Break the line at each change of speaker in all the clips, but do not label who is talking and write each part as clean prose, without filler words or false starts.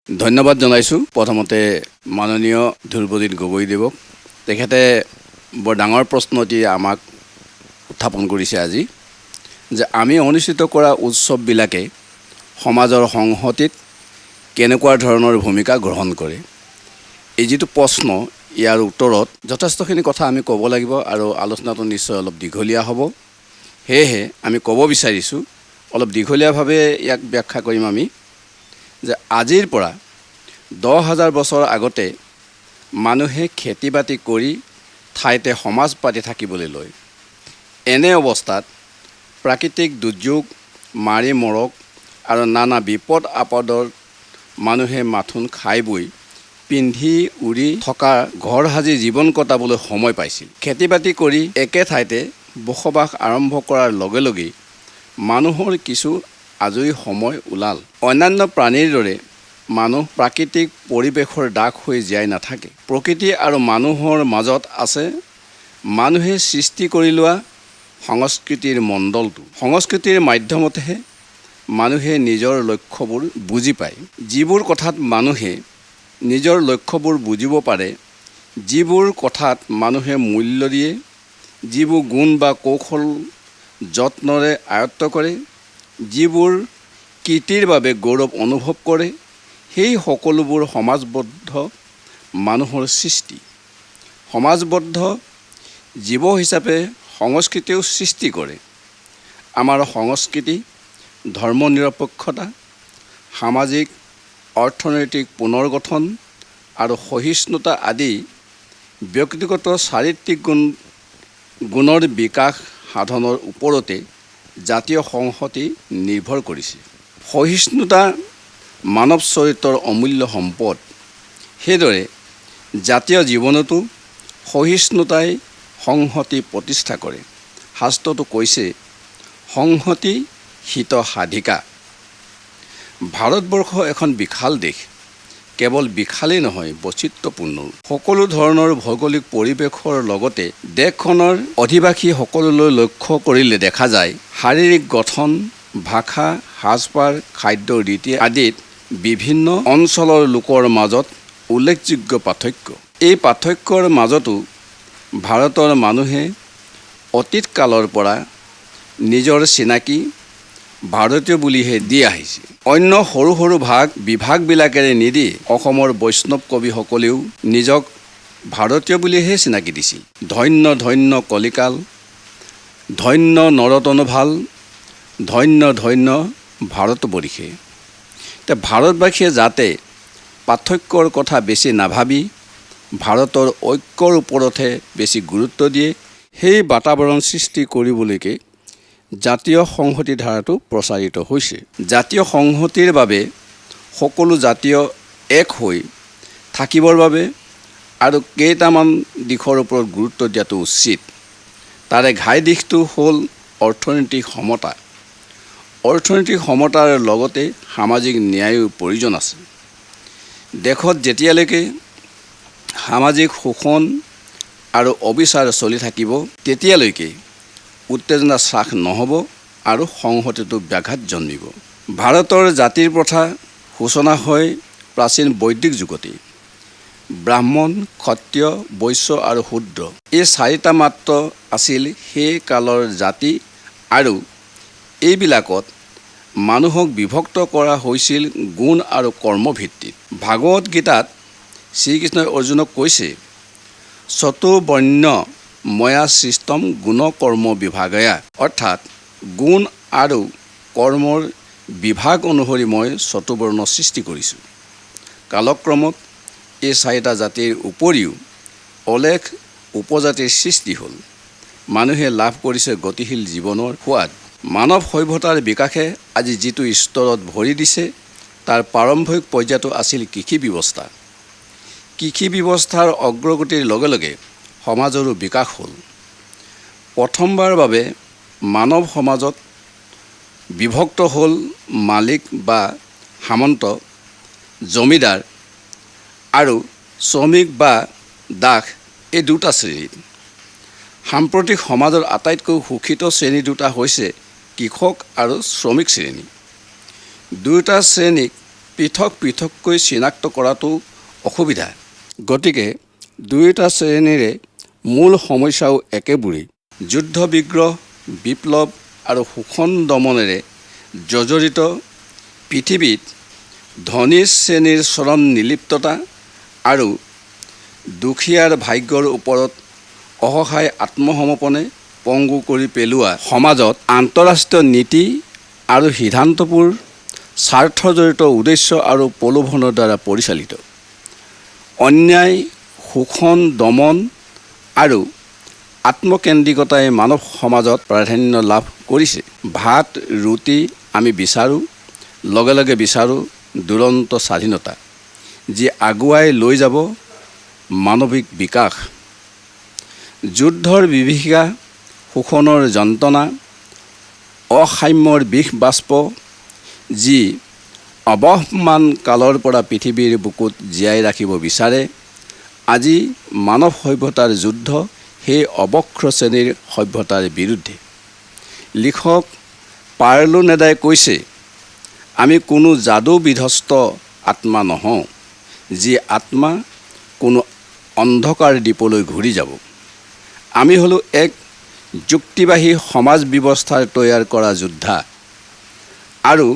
ধন্যবাদ জনাইছোঁ প্ৰথমতে মাননীয় ধ্ৰুৱজিৎ গগৈদেৱক। তেখেতে বৰ ডাঙৰ প্ৰশ্ন এটি আমাক উত্থাপন কৰিছে আজি, যে আমি অনুষ্ঠিত কৰা উৎসৱবিলাকে সমাজৰ সংহতিত কেনেকুৱা ধৰণৰ ভূমিকা গ্ৰহণ কৰে। এই যিটো প্ৰশ্ন, ইয়াৰ উত্তৰত যথেষ্টখিনি কথা আমি ক'ব লাগিব আৰু আলোচনাটো নিশ্চয় অলপ দীঘলীয়া হ'ব। সেয়েহে আমি ক'ব বিচাৰিছোঁ, অলপ দীঘলীয়াভাৱে ইয়াক ব্যাখ্যা কৰিম আমি, যে আজিৰ পৰা 10,000 বছৰ আগতে মানুহে খেতি বাতি কৰি ঠাইতে সমাজ পাতি থাকিবলৈ লয়। এনে অৱস্থাত প্ৰাকৃতিক দুৰ্যোগ, মাৰি মৰক আৰু নানা বিপদ আপদৰ মানুহে মাথোন খাই বৈ পিন্ধি উৰি থকা ঘৰ সাজি জীৱন কটাবলৈ সময় পাইছিল। খেতি বাতি কৰি একে ঠাইতে বসবাস আৰম্ভ কৰাৰ লগে লগেই মানুহৰ কিছু আজৰি সময় ওলাল। অন্যান্য প্ৰাণীৰ দৰে মানুহ প্ৰাকৃতিক পৰিৱেশৰ দাস হৈ জীয়াই নাথাকে। প্ৰকৃতি আৰু মানুহৰ মাজত আছে মানুহে সৃষ্টি কৰি লোৱা সংস্কৃতিৰ মণ্ডলটো। সংস্কৃতিৰ মাধ্যমতহে মানুহে নিজৰ লক্ষ্যবোৰ বুজি পায়। যিবোৰ কথাত মানুহে নিজৰ লক্ষ্যবোৰ বুজিব পাৰে, যিবোৰ কথাত মানুহে মূল্য দিয়ে, যিবোৰ গুণ বা কৌশল যত্নৰে আয়ত্ব কৰে, যিবোৰ কীৰ্তিৰ বাবে গৌৰৱ অনুভৱ কৰে, সেই সকলোবোৰ সমাজবদ্ধ মানুহৰ সৃষ্টি। সমাজবদ্ধ জীৱ হিচাপে সংস্কৃতিও সৃষ্টি কৰে। আমাৰ সংস্কৃতি ধৰ্মনিৰপেক্ষতা, সামাজিক অৰ্থনৈতিক পুনৰ্গঠন আৰু সহিষ্ণুতা আদি ব্যক্তিগত চাৰিত্ৰিক গুণৰ বিকাশ সাধনৰ ওপৰতে জাতীয় সংহতি নিৰ্ভৰ কৰিছে। সহিষ্ণুতা মানৱ চৰিত্ৰৰ অমূল্য সম্পদ। সেইদৰে জাতীয় জীৱনতো সহিষ্ণুতাই সংহতি প্ৰতিষ্ঠা কৰে। শাস্ত্ৰটো কৈছে, সংহতি হিত সাধিকা। ভাৰতবৰ্ষ এখন বিশাল দেশ। কেৱল বিশালেই নহয়, বৈচিত্ৰ্যপূৰ্ণ। সকলো ধৰণৰ ভৌগোলিক পৰিৱেশৰ লগতে দেশখনৰ অধিবাসী সকললৈ লক্ষ্য কৰিলে দেখা যায়, শাৰীৰিক গঠন, ভাষা, সাজপাৰ, খাদ্য ৰীতি আদিত বিভিন্ন অঞ্চলৰ লোকৰ মাজত উল্লেখযোগ্য পাৰ্থক্য। এই পাৰ্থক্যৰ মাজতো ভাৰতৰ মানুহে অতীত কালৰ পৰা নিজৰ চিনাকি ভাৰতীয় বুলিহে দি আহিছে। অন্য সৰু সৰু বিভাগবিলাকেৰে নিদি অসমৰ বৈষ্ণৱ কবিসকলেও নিজক ভাৰতীয় বুলিহে চিনাকি দিছিল। ধন্য ধন্য কলিকাল, ধন্য নৰতনভাল, ধন্য ধন্য ভাৰতবৰ্ষে। এতিয়া ভাৰতবাসীয়ে যাতে পাৰ্থক্যৰ কথা বেছি নাভাবি ভাৰতৰ ঐক্যৰ ওপৰতহে বেছি গুৰুত্ব দিয়ে, সেই বাতাবৰণ সৃষ্টি কৰিবলৈকে জাতীয় সংহতি ধাৰাটো প্ৰচাৰিত হৈছে। জাতীয় সংহতিৰ বাবে সকলো জাতীয় এক হৈ থাকিবৰ বাবে আৰু কেইটামান দিশৰ ওপৰত গুৰুত্ব দিয়াটো উচিত। তাৰে ঘাই দিশটো হ'ল অৰ্থনৈতিক সমতা। অৰ্থনৈতিক সমতাৰ লগতে সামাজিক ন্যায়ৰ প্ৰয়োজন আছে। দেশত যেতিয়ালৈকে সামাজিক শোষণ আৰু অবিচাৰ চলি থাকিব, তেতিয়ালৈকে উত্তেজনা হ্ৰাস নহ'ব আৰু সংহতিটো ব্যাঘাত জন্মিব। ভাৰতৰ জাতিৰ প্ৰথা সূচনা হয় প্ৰাচীন বৈদিক যুগতেই। ব্ৰাহ্মণ, ক্ষত্ৰিয়, বৈশ্য আৰু শূদ্ৰ, এই চাৰিটা মাত্ৰ আছিল সেই কালৰ জাতি, আৰু এইবিলাকত মানুহক বিভক্ত কৰা হৈছিল গুণ আৰু কৰ্মভিত্তিত। ভাগৱত গীতাত শ্ৰীকৃষ্ণই অৰ্জুনক কৈছে, চতুৰ্বৰ্ণ্য ময়া সৃষ্টম গুণ কৰ্ম বিভাগয়া, অৰ্থাৎ গুণ আৰু কৰ্মৰ বিভাগ অনুসৰি মই চতুৰ্বৰ্ণ সৃষ্টি কৰিছোঁ। কালক্ৰমত এই চাৰিটা জাতিৰ উপৰিও অলেখ উপজাতিৰ সৃষ্টি হ'ল। মানুহে লাভ কৰিছে গতিশীল জীৱনৰ সোৱাদ। মানৱ সভ্যতাৰ বিকাশে আজি যিটো স্তৰত ভৰি দিছে, তাৰ প্ৰাৰম্ভিক পৰ্যায়টো আছিল কৃষি ব্যৱস্থা। কৃষি ব্যৱস্থাৰ অগ্ৰগতিৰ লগে লগে সমাজৰো বিকাশ হ'ল। প্ৰথমবাৰৰ বাবে মানৱ সমাজত বিভক্ত হ'ল মালিক বা সামন্ত, জমিদাৰ আৰু শ্ৰমিক বা দাস, এই দুটা শ্ৰেণীত। সাম্প্ৰতিক সমাজৰ আটাইতকৈ শোষিত শ্ৰেণী দুটা হৈছে কৃষক আৰু শ্ৰমিক শ্ৰেণী। দুয়োটা শ্ৰেণীক পৃথক পৃথককৈ চিনাক্ত কৰাটো অসুবিধা। গতিকে দুয়োটা শ্ৰেণীৰে মূল সমস্যাও একেবোৰেই। যুদ্ধ বিগ্ৰহ, বিপ্লৱ আৰু শোষণ দমনেৰে জৰ্জৰিত পৃথিৱীত ধনী শ্ৰেণীৰ চৰম নিলিপ্ততা আৰু দুখীয়াৰ ভাগ্যৰ ওপৰত অসহায় আত্মসমৰ্পণে পংগু কৰি পেলোৱা সমাজত আন্তঃৰাষ্ট্ৰীয় নীতি আৰু সিদ্ধান্তবোৰ স্বাৰ্থজড়িত উদ্দেশ্য আৰু প্ৰলোভনৰ দ্বাৰা পৰিচালিত। অন্যায়, শোষণ, দমন আৰু আত্মকেন্দ্ৰিকতাই মানৱ সমাজত প্ৰাধান্য লাভ কৰিছে। ভাত ৰুটি আমি বিচাৰোঁ, লগে লগে বিচাৰোঁ দুৰন্ত স্বাধীনতা, যি আগুৱাই লৈ যাব মানৱিক বিকাশ। যুদ্ধৰ বিভীষিকা, শোষণৰ যন্ত্ৰণা, অসাম্যৰ বিষ বাষ্প, যি অৱহমান কালৰ পৰা পৃথিৱীৰ বুকুত জীয়াই ৰাখিব বিচাৰে, আজি মানৱ সভ্যতাৰ যুদ্ধ সেই অৱক্ৰ শ্ৰেণীৰ সভ্যতাৰ বিৰুদ্ধে। লিখক পাৰ্লো নেডাই কৈছে, আমি কোনো যাদু বিধ্বস্ত আত্মা নহওঁ, যি আত্মা কোনো অন্ধকাৰ দ্বীপলৈ ঘূৰি যাব। আমি হ'লো এক যুক্তিবাহী সমাজ ব্যৱস্থাৰ তৈয়াৰ কৰা যোদ্ধা আৰু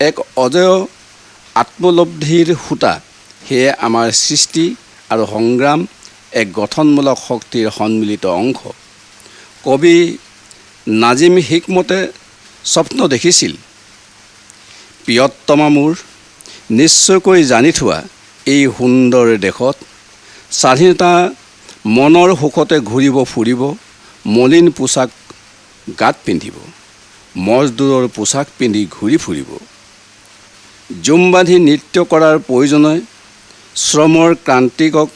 এক অজেয় আত্মলব্ধিৰ সূতা। সেয়ে আমাৰ সৃষ্টি আৰু সংগ্ৰাম এক গঠনমূলক শক্তিৰ সন্মিলিত অংশ। কবি নাজিম হিকমতে স্বপ্ন দেখিছিল, প্ৰিয়তমা মোৰ, নিশ্চয়কৈ জানি থোৱা এই সুন্দৰ দেশত স্বাধীনতা মনৰ সুখতে ঘূৰিব ফুৰিব, মলিন পোছাক গাত পিন্ধিব, মজদুৰৰ পোছাক পিন্ধি ঘূৰি ফুৰিব। জুম বান্ধি নৃত্য কৰাৰ প্ৰয়োজনে শ্ৰমৰ ক্ৰান্তিকক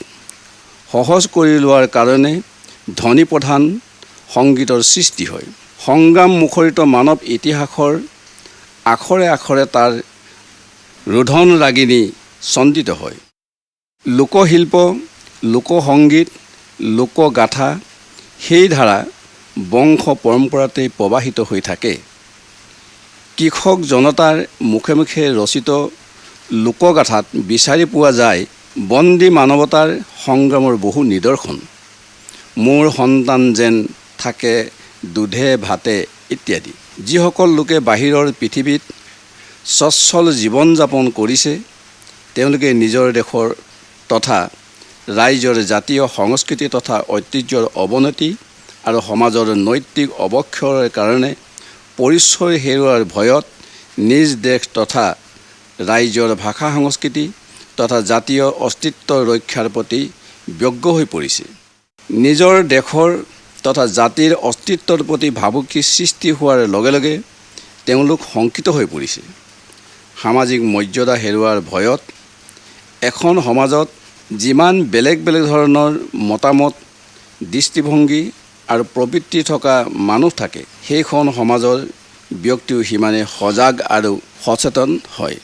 সহজ কৰি লোৱাৰ কাৰণে ধ্বনি প্ৰধান সংগীতৰ সৃষ্টি হয়। সংগ্ৰাম মুখৰিত মানৱ ইতিহাসৰ আখৰে আখৰে তাৰ ৰোধন ৰাগিনী চন্দিত হয়। লোকশিল্প, লোকসংগীত, লোকগাথা সেই ধাৰা বংশ পৰম্পৰাতেই প্ৰৱাহিত হৈ থাকে। কৃষক জনতাৰ মুখে মুখে ৰচিত লোকগাথাত বিচাৰি পোৱা যায় বন্দী মানৱতাৰ সংগ্ৰামৰ বহু নিদৰ্শন। মোৰ সন্তান যেন থাকে দুধে ভাতে ইত্যাদি। যিসকল লোকে বাহিৰৰ পৃথিৱীত স্বচ্ছল জীৱন যাপন কৰিছে, তেওঁলোকে নিজৰ দেশৰ তথা ৰাইজৰ জাতীয় সংস্কৃতি তথা ঐতিহ্যৰ অৱনতি আৰু সমাজৰ নৈতিক অৱক্ষয়ৰ কাৰণে পৰিচয় হেৰুৱাৰ ভয়ত নিজ দেশ তথা ৰাইজৰ ভাষা সংস্কৃতি তথা জাতীয় অস্তিত্ব ৰক্ষাৰ প্ৰতি ব্যগ্ৰ হৈ পৰিছে। নিজৰ দেশৰ তথা জাতিৰ অস্তিত্বৰ প্ৰতি ভাবুকি সৃষ্টি হোৱাৰ লগে লগে তেওঁলোক শংকিত হৈ পৰিছে। সামাজিক মৰ্যাদা হেৰুৱাৰ ভয়ত এখন সমাজত যিমান বেলেগ বেলেগ ধৰণৰ মতামত, দৃষ্টিভংগী আৰু প্ৰবৃত্তি থকা মানুহ থাকে, সেইখন সমাজৰ ব্যক্তিও সিমানে সজাগ আৰু সচেতন হয়।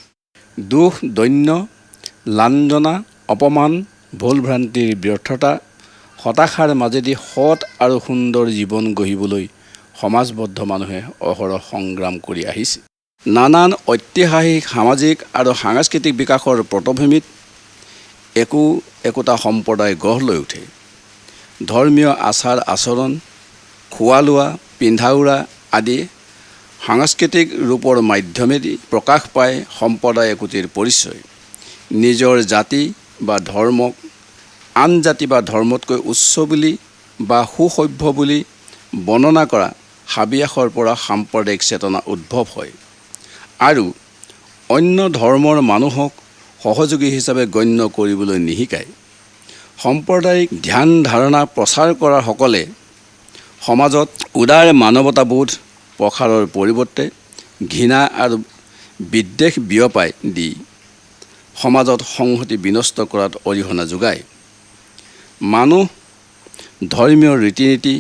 দুখ, দৈন্য, লাঞ্ছনা, অপমান, ভুল ভ্ৰান্তিৰ ব্যৰ্থতা, হতাশাৰ মাজেদি সৎ আৰু সুন্দৰ জীৱন গঢ়িবলৈ সমাজবদ্ধ মানুহে অহৰহ সংগ্ৰাম কৰি আহিছে। নানান ঐতিহাসিক, সামাজিক আৰু সাংস্কৃতিক বিকাশৰ পটভূমিত একোটা সম্প্ৰদায় গঢ় লৈ উঠে। ধৰ্মীয় আচাৰ আচৰণ, খোৱা লোৱা, পিন্ধা উৰা আদি সাংস্কৃতিক ৰূপৰ মাধ্যমেদি প্ৰকাশ পায় সম্প্ৰদায় একোটিৰ পৰিচয়। নিজৰ জাতি বা ধৰ্মক আন জাতি বা ধৰ্মতকৈ উচ্চ বুলি বা সুসভ্য বুলি বৰ্ণনা কৰা হাবিয়াসৰ পৰা সাম্প্ৰদায়িক চেতনা উদ্ভৱ হয় আৰু অন্য ধৰ্মৰ মানুহক সহযোগী হিচাপে গণ্য কৰিবলৈ নিশিকায়। সাম্প্ৰদায়িক ধ্যান ধাৰণা প্ৰচাৰ কৰাসকলে সমাজত উদাৰ মানৱতাবোধ প্ৰসাৰৰ পৰিৱৰ্তে ঘৃণা আৰু বিদ্বেষ বিয়পাই দি সমাজত সংহতি বিনষ্ট কৰাত অৰিহণা যোগায়। মানুহ, ধৰ্মীয় ৰীতি নীতি,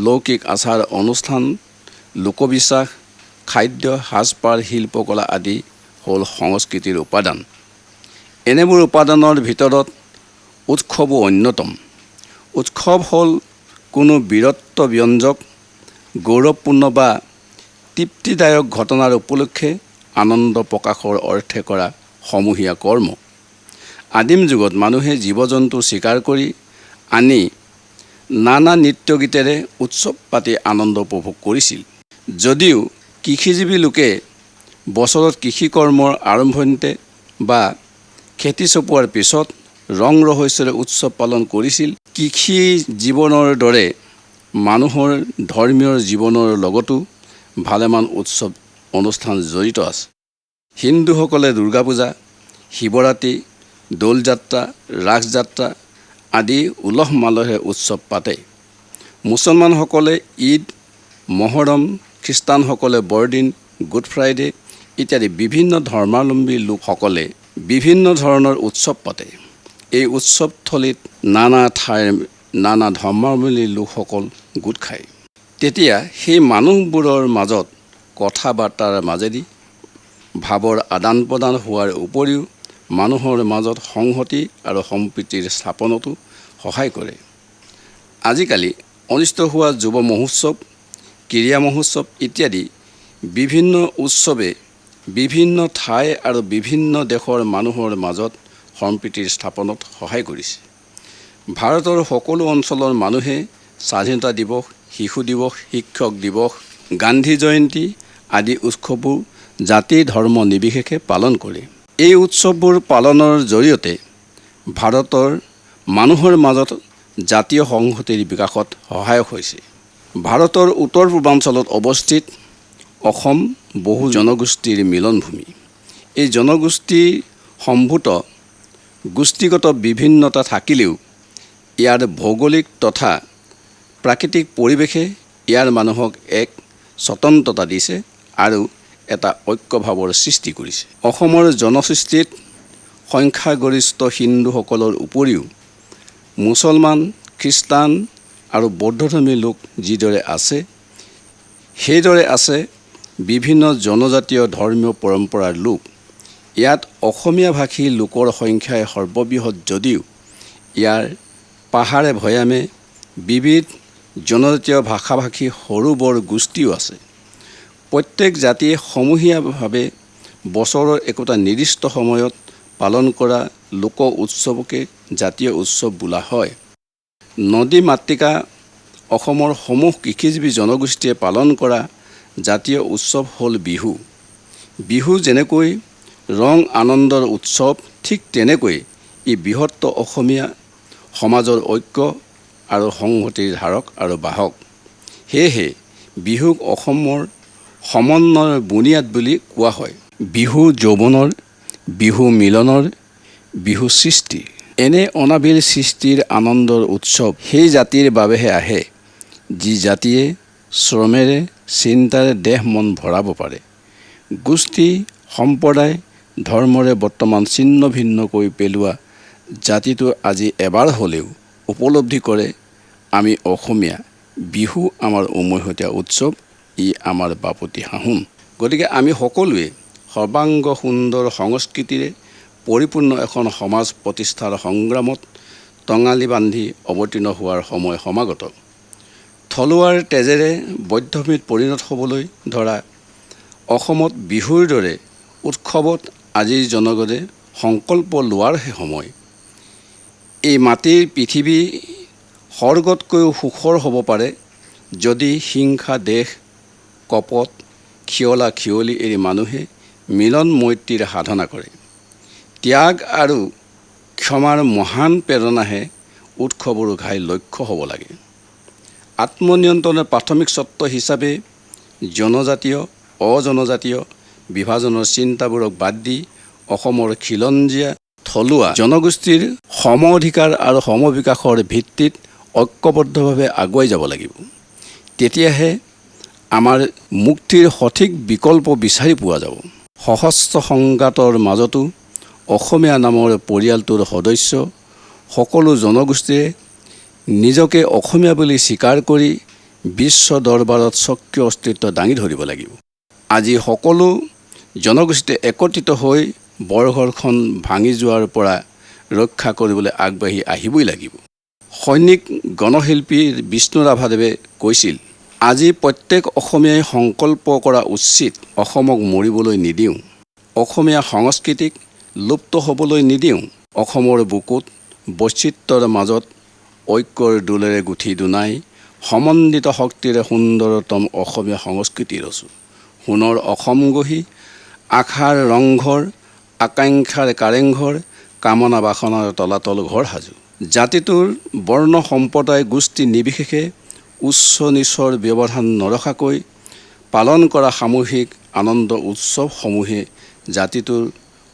লৌকিক আচাৰ অনুষ্ঠান, লোকবিশ্বাস, খাদ্য, সাজপাৰ, শিল্পকলা আদি হ'ল সংস্কৃতিৰ উপাদান। এনেবোৰ উপাদানৰ ভিতৰত উৎসৱো অন্যতম। উৎসৱ হ'ল কোনো বীৰত্ব ব্যঞ্জক, গৌৰৱপূৰ্ণ বা তৃপ্তিদায়ক ঘটনাৰ উপলক্ষে আনন্দ প্ৰকাশৰ অৰ্থে কৰা সমূহীয়া কৰ্ম। আদিম যুগত মানুহে জীৱ জন্তু চিকাৰ কৰি আনি নানা নৃত্য গীতেৰে উৎসৱ পাতি আনন্দ উপভোগ কৰিছিল। যদিও কৃষিজীৱী লোকে বছৰত কৃষি কৰ্মৰ আৰম্ভণিতে বা খেতি চপোৱাৰ পিছত ৰং ৰহস্যৰে উৎসৱ পালন কৰিছিল, কৃষি জীৱনৰ দৰে মানুহৰ ধৰ্মীয় জীৱনৰ লগতো ভালেমান উৎসৱ অনুষ্ঠান জড়িত আছে। হিন্দুসকলে দুৰ্গা পূজা, শিৱৰাত্ৰি, দৌল যাত্ৰা, ৰাস যাত্ৰা আদি উলহ মালহেৰে উৎসৱ পাতে। মুছলমানসকলে ঈদ, মহৰম, খ্ৰীষ্টানসকলে বৰদিন, গুড ফ্ৰাইডে ইত্যাদি বিভিন্ন ধৰ্মাৱলম্বী লোকসকলে বিভিন্ন ধৰণৰ উৎসৱ পাতে। এই উৎসৱথলীত নানা ঠাইৰ নানা ধৰ্মাৱলম্বী লোকসকল গোট খায়। তেতিয়া সেই মানুহবোৰৰ মাজত কথা বাৰ্তাৰ মাজেদি ভাৱৰ আদান প্ৰদান হোৱাৰ উপৰিও মানুহৰ মাজত সংহতি আৰু সম্প্ৰীতিৰ স্থাপনতো সহায় কৰে। আজিকালি অনুষ্ঠিত হোৱা যুৱ মহোৎসৱ, ক্ৰীড়া মহোৎসৱ ইত্যাদি বিভিন্ন উৎসৱে বিভিন্ন ঠাই আৰু বিভিন্ন দেশৰ মানুহৰ মাজত সম্প্ৰীতিৰ স্থাপনত সহায় কৰিছে। ভাৰতৰ সকলো অঞ্চলৰ মানুহে স্বাধীনতা দিৱস, শিশু দিৱস, শিক্ষক দিৱস, গান্ধী জয়ন্তী আদি উৎসৱবোৰ জাতি ধৰ্ম নিৰ্বিশেষে পালন কৰে। এই উৎসৱবোৰ পালনৰ জৰিয়তে ভাৰতৰ মানুহৰ মাজত জাতীয় সংহতিৰ বিকাশত সহায়ক হৈছে। ভাৰতৰ উত্তৰ পূৰ্বাঞ্চলত অৱস্থিত অসম বহু জনগোষ্ঠীৰ মিলনভূমি। এই জনগোষ্ঠী সম্ভূত গোষ্ঠীগত বিভিন্নতা থাকিলেও ইয়াৰ ভৌগোলিক তথা প্ৰাকৃতিক পৰিৱেশে ইয়াৰ মানুহক এক স্বতন্ত্ৰতা দিছে আৰু এটা ঐক্যভাৱৰ সৃষ্টি কৰিছে। অসমৰ জনসৃষ্টিত সংখ্যাগৰিষ্ঠ হিন্দুসকলৰ উপৰিও মুছলমান, খ্ৰীষ্টান আৰু বৌদ্ধধৰ্মী লোক যিদৰে আছে, সেইদৰে আছে বিভিন্ন জনজাতীয় ধৰ্মীয় পৰম্পৰাৰ লোক। ইয়াত অসমীয়া ভাষী লোকৰ সংখ্যাই সৰ্ববৃহৎ যদিও ইয়াৰ পাহাৰে ভৈয়ামে বিবিধ জনজাতীয় ভাষাভাষী সৰু বৰ গোষ্ঠীও আছে। প্ৰত্যেক জাতিয়ে সমূহীয়াভাৱে বছৰৰ একোটা নিৰ্দিষ্ট সময়ত পালন কৰা লোক উৎসৱকে জাতীয় উৎসৱ বোলা হয়। নদী মাতৃকা অসমৰ সমূহ কৃষিজীৱী জনগোষ্ঠীয়ে পালন কৰা জাতীয় উৎসৱ হ'ল বিহু। বিহু যেনেকৈ ৰং আনন্দৰ উৎসৱ, ঠিক তেনেকৈ ই বৃহত্তৰ অসমীয়া সমাজৰ ঐক্য আৰু সংহতিৰ ধাৰক আৰু বাহক। সেয়েহে বিহুক অসমৰ সমন্বয়ৰ বুনিয়াদ বুলি কোৱা হয়। বিহু যৌৱনৰ, বিহু মিলনৰ, বিহু সৃষ্টি। এনে অনাবিল সৃষ্টিৰ আনন্দৰ উৎসৱ সেই জাতিৰ বাবেহে আহে যি জাতিয়ে শ্ৰমেৰে, চিন্তাৰে দেহ মন ভৰাব পাৰে। গোষ্ঠী, সম্প্ৰদায়, ধৰ্মৰে বৰ্তমান ছিন্ন ভিন্ন কৰি পেলোৱা জাতিটো আজি এবাৰ হ'লেও উপলব্ধি কৰে আমি অসমীয়া, বিহু আমাৰ উমৈহতীয়া উৎসৱ, ই আমাৰ বাপতি সাহোন। গতিকে আমি সকলোৱে সৰ্বাংগ সুন্দৰ সংস্কৃতিৰে পৰিপূৰ্ণ এখন সমাজ প্ৰতিষ্ঠাৰ সংগ্ৰামত টঙালি বান্ধি অৱতীৰ্ণ হোৱাৰ সময় সমাগত। থলুৱাৰ তেজেৰে বৈধ্যভূমিত পৰিণত হ'বলৈ ধৰা অসমত বিহুৰ দৰে উৎসৱত আজিৰ জনগণে সংকল্প লোৱাৰহে সময়। এই মাটিৰ পৃথিৱী স্বৰ্গতকৈও সুখৰ হ'ব পাৰে যদি হিংসা, দেশ, কপট, খিয়লা খিয়লি এৰি মানুহে মিলন মৈত্ৰীৰ সাধনা কৰে। ত্যাগ আৰু ক্ষমাৰ মহান প্ৰেৰণাহে উৎসৱৰ ঘাই লক্ষ্য হ'ব লাগে। আত্মনিয়ন্ত্ৰণৰ প্ৰাথমিক চৰ্ত হিচাপে জনজাতীয়, অজনজাতীয় বিভাজনৰ চিন্তাবোৰক বাদ দি অসমৰ খিলঞ্জীয়া থলুৱা জনগোষ্ঠীৰ সম অধিকাৰ আৰু সমবিকাশৰ ভিত্তিত ঐক্যবদ্ধভাৱে আগুৱাই যাব লাগিব। তেতিয়াহে আমাৰ মুক্তিৰ সঠিক বিকল্প বিচাৰি পোৱা যাব। সহস্ৰ সংঘাতৰ মাজতো অসমীয়া নামৰ পৰিয়ালটোৰ সদস্য সকলো জনগোষ্ঠীয়ে নিজকে অসমীয়া বুলি স্বীকাৰ কৰি বিশ্ব দৰবাৰত স্বকীয় অস্তিত্ব দাঙি ধৰিব লাগিব। আজি সকলো জনগোষ্ঠী একত্ৰিত হৈ বৰঘৰখন ভাঙি যোৱাৰ পৰা ৰক্ষা কৰিবলৈ আগবাঢ়ি আহিবই লাগিব। সৈনিক গণশিল্পী বিষ্ণু ৰাভাদেৱে কৈছিল, আজি প্ৰত্যেক অসমীয়াই সংকল্প কৰা উচিত অসমক মৰিবলৈ নিদিওঁ। অসমীয়া সংস্কৃতিক লুপ্ত হ'বলৈ নিদিওঁ। অসমৰ বুকুত বৈচিত্ৰ্যৰ মাজত ঐক্যৰ দোলেৰে গুঠি দুনাই সমন্বিত শক্তিৰে সুন্দৰতম অসমীয়া সংস্কৃতি ৰচোঁ। সোণৰ অসম গঢ়ি আশাৰ ৰংঘৰ, আকাংক্ষাৰ কাৰেংঘৰ, কামনা বাসনাৰ তলাতল ঘৰ সাজো। জাতিটোৰ বৰ্ণ সম্প্ৰদায় গোষ্ঠী নিৰ্বিশেষে উচ্চ নিচৰ ব্যৱধান নৰখাকৈ পালন কৰা সামূহিক আনন্দ উৎসৱসমূহে জাতিটোৰ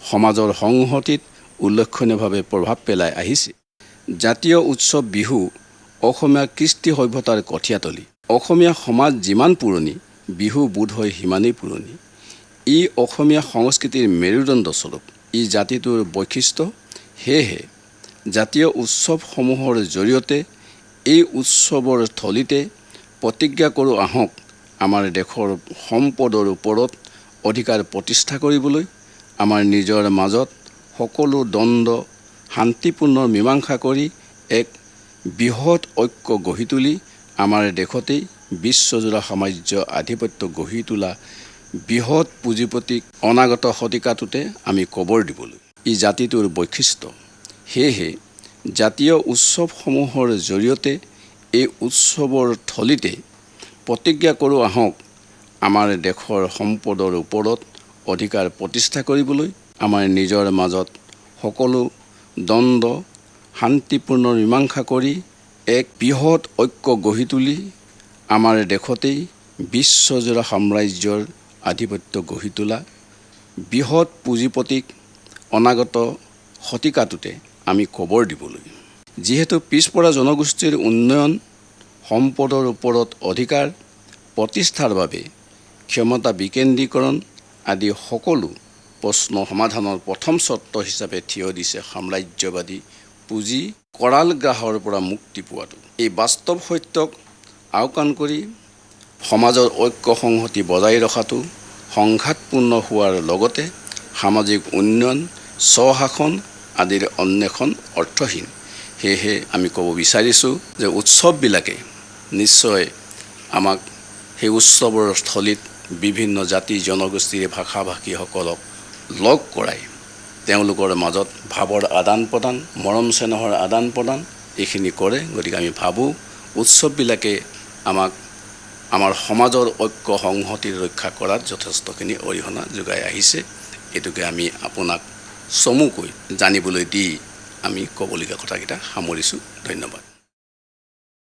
সমাজৰ সংহতিত উল্লেখনীয়ভাৱে প্ৰভাৱ পেলাই আহিছে। জাতীয় উৎসৱ বিহু অসমীয়া কৃষ্টি সভ্যতাৰ কঠীয়াতলী। অসমীয়া সমাজ যিমান পুৰণি, বিহু বোধহয় সিমানেই পুৰণি। ই অসমীয়া সংস্কৃতিৰ মেৰুদণ্ড স্বৰূপ। ই জাতিটোৰ বৈশিষ্ট্য। সেয়েহে জাতীয় উৎসৱসমূহৰ জৰিয়তে এই উৎসৱৰ থলীতে প্ৰতিজ্ঞা কৰোঁ আহক আমাৰ দেশৰ সম্পদৰ ওপৰত অধিকাৰ প্ৰতিষ্ঠা কৰিবলৈ, আমাৰ নিজৰ মাজত সকলো দ্বন্দ্ব শান্তিপূৰ্ণ মীমাংসা কৰি এক বৃহৎ ঐক্য গঢ়ি তুলি আমাৰ দেশতেই বিশ্বজোৰা সাম্ৰাজ্য আধিপত্য গঢ়ি তোলা বৃহৎ পুঁজিপতিক অনাগত শতিকাটোতে আমি কবৰ দিবলৈ। ই জাতিটোৰ বৈশিষ্ট্য। সেয়েহে জাতীয় উৎসৱসমূহৰ জৰিয়তে এই উৎসৱৰ থলীতে প্ৰতিজ্ঞা কৰোঁ আহক আমাৰ দেশৰ সম্পদৰ ওপৰত অধিকাৰ প্ৰতিষ্ঠা কৰিবলৈ, আমাৰ নিজৰ মাজত সকলো দ্বন্দ্ব শান্তিপূৰ্ণ মীমাংসা কৰি এক বৃহৎ ঐক্য গঢ়ি তুলি আমাৰ দেশতেই বিশ্বজোৰা সাম্ৰাজ্যৰ আধিপত্য গঢ়ি তোলা বৃহৎ পুঁজিপতিক অনাগত শতিকাটোতে আমি খবৰ দিবলৈ। যিহেতু পিছপৰা জনগোষ্ঠীৰ উন্নয়ন, সম্পদৰ ওপৰত অধিকাৰ প্ৰতিষ্ঠাৰ বাবে ক্ষমতা বিকেন্দ্ৰীকৰণ আদি সকলো প্ৰশ্ন সমাধানৰ প্ৰথম চৰ্ত হিচাপে থিয় দিছে সাম্ৰাজ্যবাদী পুঁজি কৰালগ্ৰাহৰ পৰা মুক্তি পোৱাটো। এই বাস্তৱ সত্যক আওকাণ কৰি সমাজৰ ঐক্য সংহতি বজাই ৰখাটো সংঘাতপূৰ্ণ হোৱাৰ লগতে সামাজিক উন্নয়ন, স্বশাসন আদিৰ অন্বেষণ অৰ্থহীন। সেয়েহে আমি ক'ব বিচাৰিছোঁ যে উৎসৱবিলাকে নিশ্চয় আমাক সেই উৎসৱৰ স্থলীত বিভিন্ন জাতি জনগোষ্ঠীৰ ভাষা ভাষীসকলক লগ কৰাই তেওঁলোকৰ মাজত ভাৱৰ আদান প্ৰদান, মৰম চেনেহৰ আদান প্ৰদান এইখিনি কৰে। গতিকে আমি ভাবোঁ উৎসৱবিলাকে আমাক আমাৰ সমাজৰ ঐক্য সংহতি ৰক্ষা কৰাত যথেষ্টখিনি অৰিহণা যোগাই আহিছে। এইটোকে আমি আপোনাক চমুকৈ জানিবলৈ দি আমি ক'বলগীয়া কথাকেইটা সামৰিছোঁ। ধন্যবাদ।